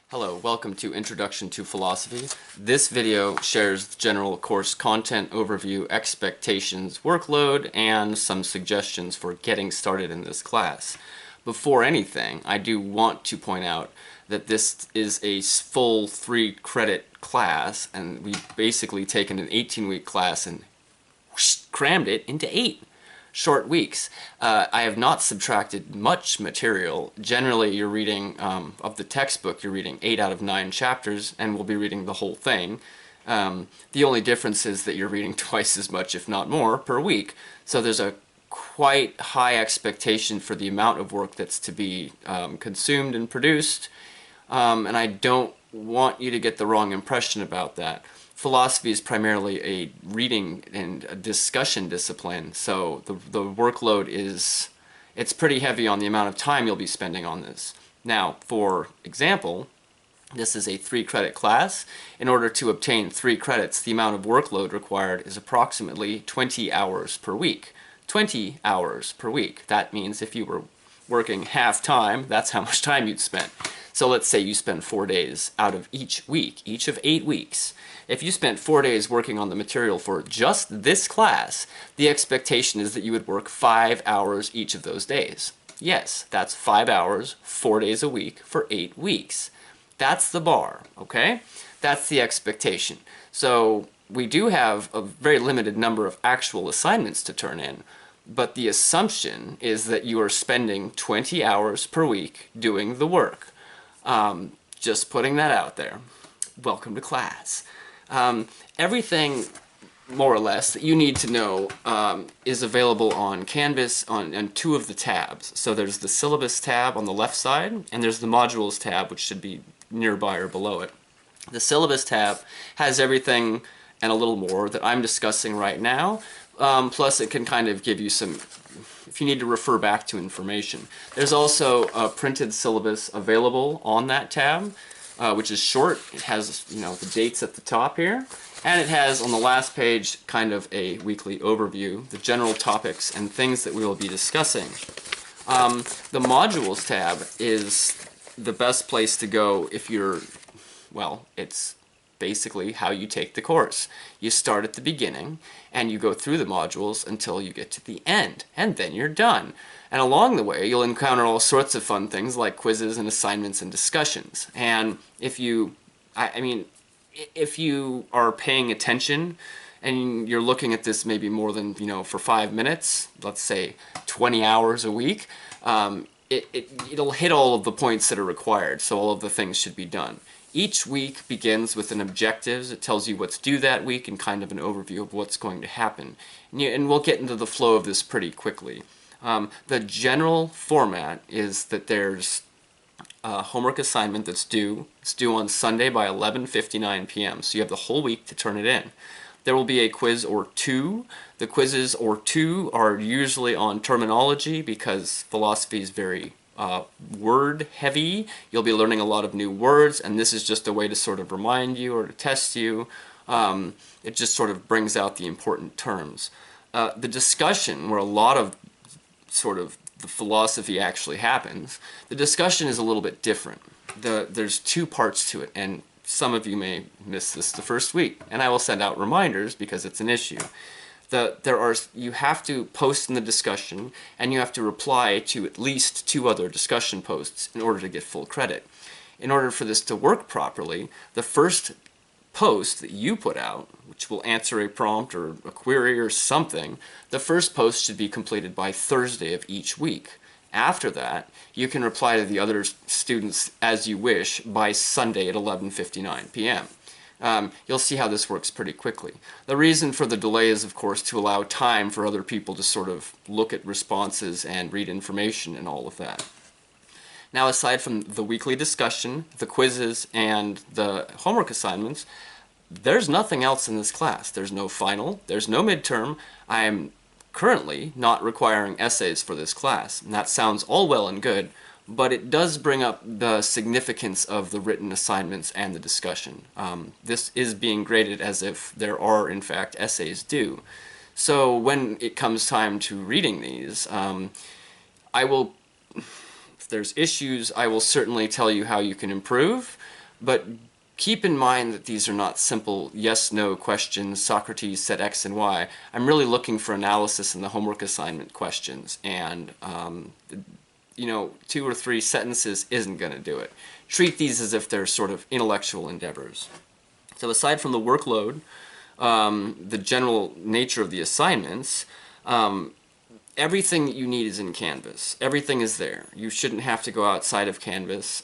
Hello, welcome to Introduction to Philosophy. This video shares the general course content overview, expectations, workload, and some suggestions for getting started in this class. Before anything, I do want to point out that this is a full 3-credit class, and we've basically taken an 18-week class and crammed it into 8 short weeks. I have not subtracted much material. Generally, you're reading, of the textbook, you're reading 8 out of 9 chapters, and we'll be reading the whole thing. The only difference is that you're reading twice as much, if not more, per week. So there's a quite high expectation for the amount of work that's to be consumed and produced, and I don't want you to get the wrong impression about that. Philosophy is primarily a reading and a discussion discipline, so the workload it's pretty heavy on the amount of time you'll be spending on this. Now, for example, this is a 3-credit class. In order to obtain 3 credits, the amount of workload required is approximately 20 hours per week. 20 hours per week. That means if you were working half-time, that's how much time you'd spend. So let's say you spend 4 days out of each week, each of 8 weeks. If you spent 4 days working on the material for just this class, the expectation is that you would work 5 hours each of those days. Yes, that's 5 hours, 4 days a week for 8 weeks. That's the bar, okay? That's the expectation. So we do have a very limited number of actual assignments to turn in, but the assumption is that you are spending 20 hours per week doing the work. Just putting that out there. Welcome to class. Everything, more or less, that you need to know is available on Canvas on 2 of the tabs. So there's the syllabus tab on the left side, and there's the modules tab, which should be nearby or below it. The syllabus tab has everything and a little more that I'm discussing right now, plus it can kind of give you some, if you need to refer back to information. There's also a printed syllabus available on that tab, which is short. It has, the dates at the top here, and it has on the last page kind of a weekly overview, the general topics and things that we will be discussing. The modules tab is the best place to go if you're, well, it's basically how you take the course. You start at the beginning and you go through the modules until you get to the end, and then you're done. And along the way you'll encounter all sorts of fun things like quizzes and assignments and discussions. And if you, if you are paying attention and you're looking at this maybe more than, for 5 minutes, let's say 20 hours a week, it'll hit all of the points that are required, so all of the things should be done. Each week begins with an objectives. It tells you what's due that week and kind of an overview of what's going to happen. And we'll get into the flow of this pretty quickly. The general format is that there's a homework assignment that's due. It's due on Sunday by 11:59 p.m. So you have the whole week to turn it in. There will be a quiz or 2. The quizzes or 2 are usually on terminology because philosophy is very word heavy. You'll be learning a lot of new words, and this is just a way to sort of remind you or to test you. It just sort of brings out the important terms. The discussion, where a lot of sort of the philosophy actually happens, the discussion is a little bit different. There's 2 parts to it, and some of you may miss this the first week, and I will send out reminders because it's an issue. You have to post in the discussion, and you have to reply to at least 2 other discussion posts in order to get full credit. In order for this to work properly, the first post that you put out, which will answer a prompt or a query or something, the first post should be completed by Thursday of each week. After that, you can reply to the other students as you wish by Sunday at 11:59 p.m. You'll see how this works pretty quickly. The reason for the delay is, of course, to allow time for other people to sort of look at responses and read information and all of that. Now, aside from the weekly discussion, the quizzes, and the homework assignments, there's nothing else in this class. There's no final, there's no midterm. I'm currently not requiring essays for this class, and that sounds all well and good, but it does bring up the significance of the written assignments and the discussion. This is being graded as if there are, in fact, essays due. So when it comes time to reading these, I will If there's issues, I will certainly tell you how you can improve, but keep in mind that these are not simple yes-no questions, Socrates said X and Y. I'm really looking for analysis in the homework assignment questions, and 2 or 3 sentences isn't going to do it. Treat these as if they're sort of intellectual endeavors. So aside from the workload, the general nature of the assignments, everything that you need is in Canvas. Everything is there. You shouldn't have to go outside of Canvas.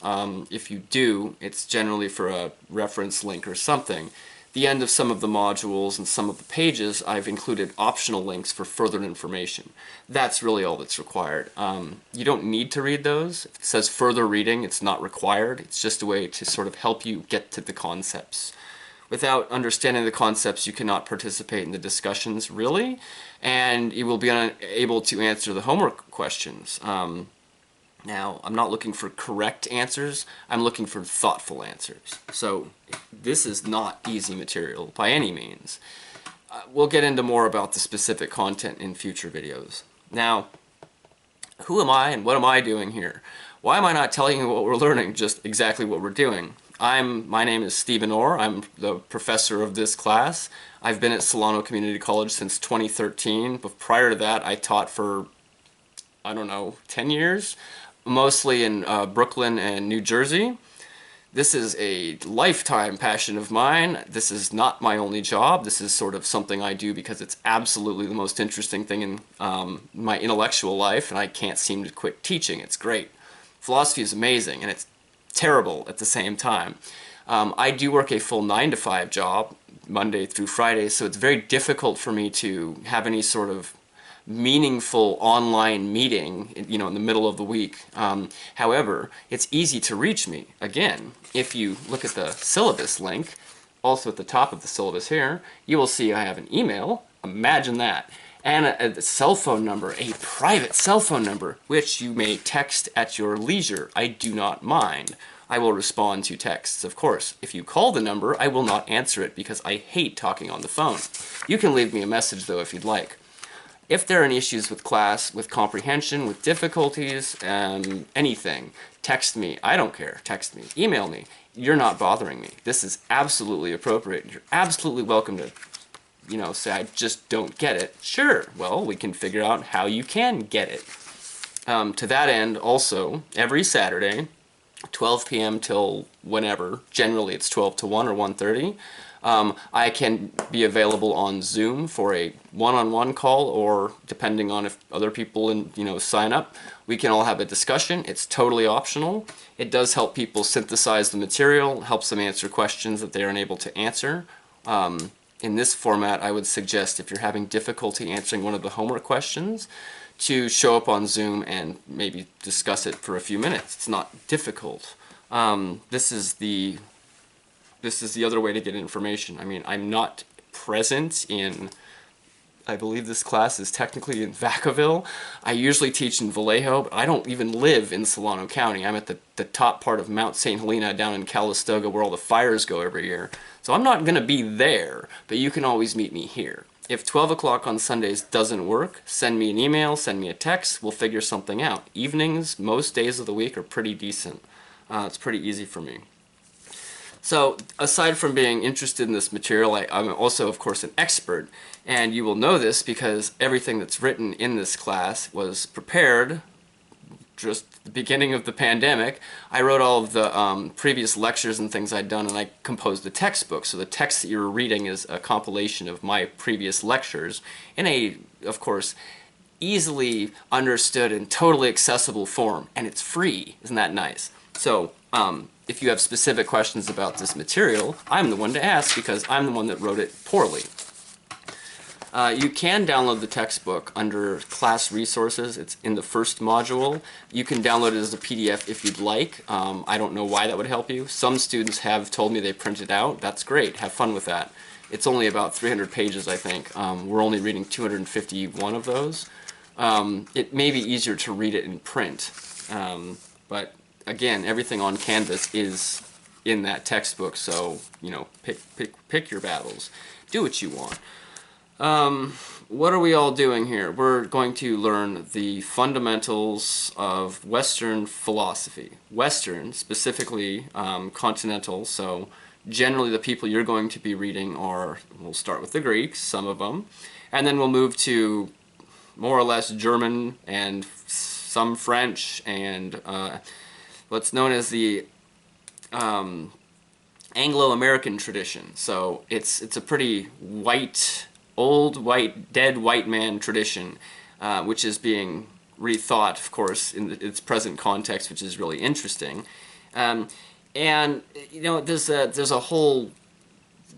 If you do, it's generally for a reference link or something. The end of some of the modules and some of the pages, I've included optional links for further information. That's really all that's required. You don't need to read those. If it says further reading, it's not required. It's just a way to sort of help you get to the concepts. Without understanding the concepts, you cannot participate in the discussions, really, and you will be unable to answer the homework questions. Now, I'm not looking for correct answers, I'm looking for thoughtful answers. So, this is not easy material by any means. We'll get into more about the specific content in future videos. Now, who am I and what am I doing here? Why am I not telling you what we're learning, just exactly what we're doing? My name is Stephen Orr. I'm the professor of this class. I've been at Solano Community College since 2013, but prior to that I taught for, 10 years, mostly in Brooklyn and New Jersey. This is a lifetime passion of mine. This is not my only job. This is sort of something I do because it's absolutely the most interesting thing in my intellectual life, and I can't seem to quit teaching. It's great. Philosophy is amazing, and it's terrible at the same time. I do work a full 9-to-5 job, Monday through Friday, so it's very difficult for me to have any sort of meaningful online meeting, in the middle of the week. However, it's easy to reach me. Again, if you look at the syllabus link, also at the top of the syllabus here, you will see I have an email. Imagine that. And a cell phone number, a private cell phone number, which you may text at your leisure. I do not mind. I will respond to texts, of course. If you call the number, I will not answer it because I hate talking on the phone. You can leave me a message, though, if you'd like. If there are any issues with class, with comprehension, with difficulties, anything, text me. I don't care. Text me. Email me. You're not bothering me. This is absolutely appropriate. You're absolutely welcome to say, I just don't get it. Sure, well, we can figure out how you can get it. To that end, also, every Saturday, 12 p.m. till whenever, generally it's 12 to 1 or 1:30, I can be available on Zoom for a one-on-one call, or depending on if other people sign up, we can all have a discussion. It's totally optional. It does help people synthesize the material, helps them answer questions that they are unable to answer. In this format, I would suggest if you're having difficulty answering one of the homework questions, to show up on Zoom and maybe discuss it for a few minutes. It's not difficult. This is the other way to get information. I mean, I'm not present in, I believe this class is technically in Vacaville. I usually teach in Vallejo, but I don't even live in Solano County. I'm at the top part of Mount St. Helena down in Calistoga, where all the fires go every year. So I'm not going to be there, but you can always meet me here. If 12 o'clock on Sundays doesn't work, send me an email, send me a text, we'll figure something out. Evenings, most days of the week, are pretty decent. It's pretty easy for me. So, aside from being interested in this material, I'm also, of course, an expert. And you will know this because everything that's written in this class was prepared just the beginning of the pandemic. I wrote all of the previous lectures and things I'd done, and I composed the textbook. So the text that you're reading is a compilation of my previous lectures in a, of course, easily understood and totally accessible form. And it's free. Isn't that nice? So, if you have specific questions about this material, I'm the one to ask because I'm the one that wrote it poorly. You can download the textbook under class resources. It's in the first module. You can download it as a PDF if you'd like. I don't know why that would help you. Some students have told me they print it out. That's great. Have fun with that. It's only about 300 pages, I think. We're only reading 251 of those. It may be easier to read it in print. But again, everything on Canvas is in that textbook, so pick your battles. Do what you want. What are we all doing here? We're going to learn the fundamentals of Western philosophy. Western, specifically continental, so generally the people you're going to be reading are, we'll start with the Greeks, some of them, and then we'll move to more or less German and some French and what's known as the Anglo-American tradition. So it's a pretty white, old white, dead white man tradition, which is being rethought, of course, in its present context, which is really interesting. And you know, there's a whole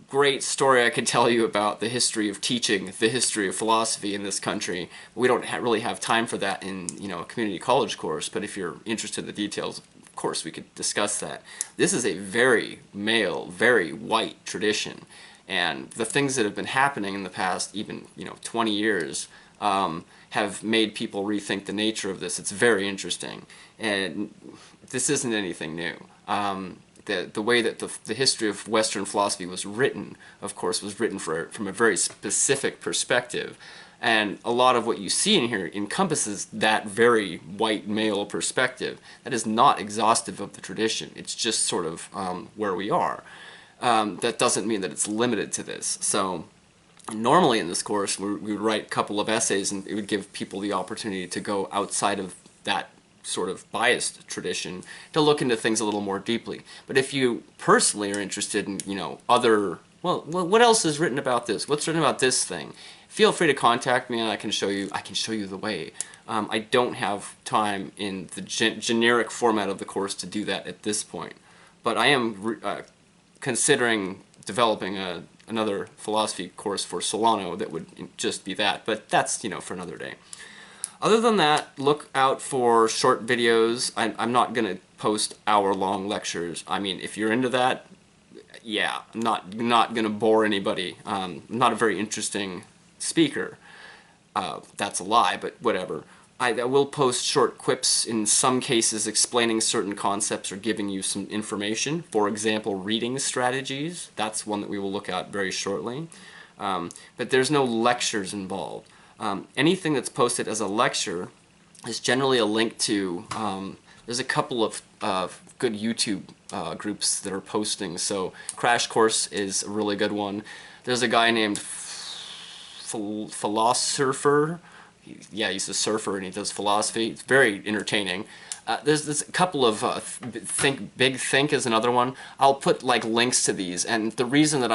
great story I could tell you about the history of teaching the history of philosophy in this country. We don't really have time for that in, you know, a community college course, but if you're interested in the details, of course we could discuss that. This is a very male, very white tradition, and the things that have been happening in the past, even, you know, 20 years, have made people rethink the nature of this. It's very interesting, and this isn't anything new. The way that the history of Western philosophy was written, of course, was written from a very specific perspective. And a lot of what you see in here encompasses that very white male perspective. That is not exhaustive of the tradition. It's just sort of where we are. That doesn't mean that it's limited to this. So normally in this course, we would write a couple of essays, and it would give people the opportunity to go outside of that sort of biased tradition to look into things a little more deeply. But if you personally are interested in, you know, other, well, what else is written about this? What's written about this thing? Feel free to contact me and I can show you the way. I don't have time in the generic format of the course to do that at this point. But I am considering developing another philosophy course for Solano that would just be that. But that's, you know, for another day. Other than that, look out for short videos. I'm not going to post hour-long lectures. I mean, if you're into that, yeah, I'm not going to bore anybody. I'm not a very interesting speaker. That's a lie, but whatever. I will post short quips, in some cases explaining certain concepts or giving you some information. For example, reading strategies. That's one that we will look at very shortly. But there's no lectures involved. Anything that's posted as a lecture is generally a link to, there's a couple of good YouTube groups that are posting. So Crash Course is a really good one. There's a guy named Philosopher. Yeah, he's a surfer and he does philosophy. It's very entertaining. There's a couple of Big Think is another one. I'll put like links to these, and the reason that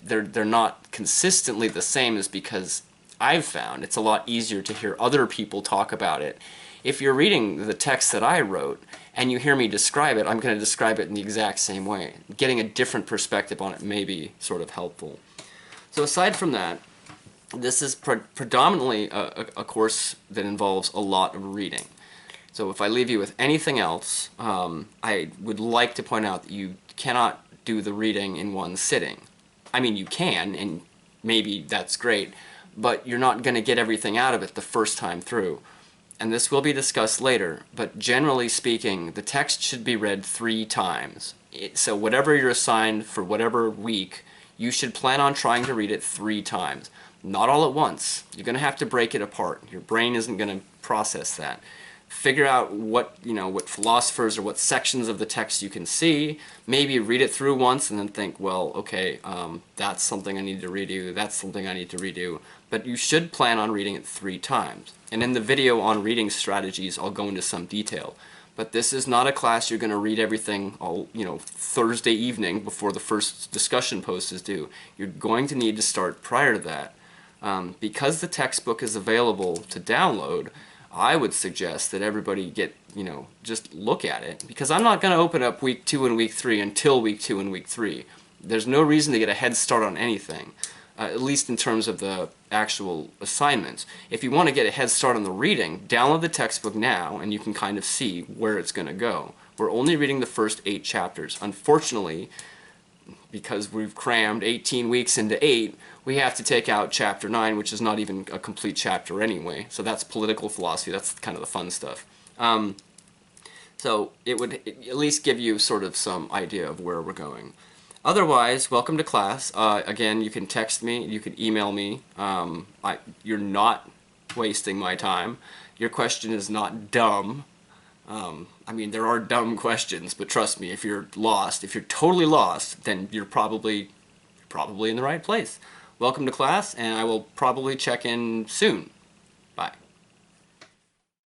they're not consistently the same is because I've found it's a lot easier to hear other people talk about it. If you're reading the text that I wrote and you hear me describe it, I'm going to describe it in the exact same way. Getting a different perspective on it may be sort of helpful. So aside from that, this is predominantly a course that involves a lot of reading. So if I leave you with anything else, I would like to point out that you cannot do the reading in one sitting. I mean, you can, and maybe that's great, but you're not going to get everything out of it the first time through. And this will be discussed later, but generally speaking, the text should be read 3 times. So whatever you're assigned for whatever week, you should plan on trying to read it 3 times. Not all at once. You're going to have to break it apart. Your brain isn't going to process that. Figure out what philosophers or what sections of the text you can see. Maybe read it through once and then think, well, okay, that's something I need to redo, that's something I need to redo. But you should plan on reading it 3 times. And in the video on reading strategies, I'll go into some detail. But this is not a class you're going to read everything all, Thursday evening before the first discussion post is due. You're going to need to start prior to that. Because the textbook is available to download, I would suggest that everybody just look at it, because I'm not going to open up week 2 and week 3 until week 2 and week 3. There's no reason to get a head start on anything, at least in terms of the actual assignments. If you want to get a head start on the reading, download the textbook now and you can kind of see where it's going to go. We're only reading the first 8 chapters. Unfortunately, because we've crammed 18 weeks into 8, we have to take out chapter 9, which is not even a complete chapter anyway. So that's political philosophy. That's kind of the fun stuff. So it would at least give you sort of some idea of where we're going. Otherwise, welcome to class. Again, you can text me, you can email me. You're not wasting my time. Your question is not dumb. I mean, there are dumb questions, but trust me, if you're lost, if you're totally lost, then you're probably in the right place. Welcome to class, and I will probably check in soon.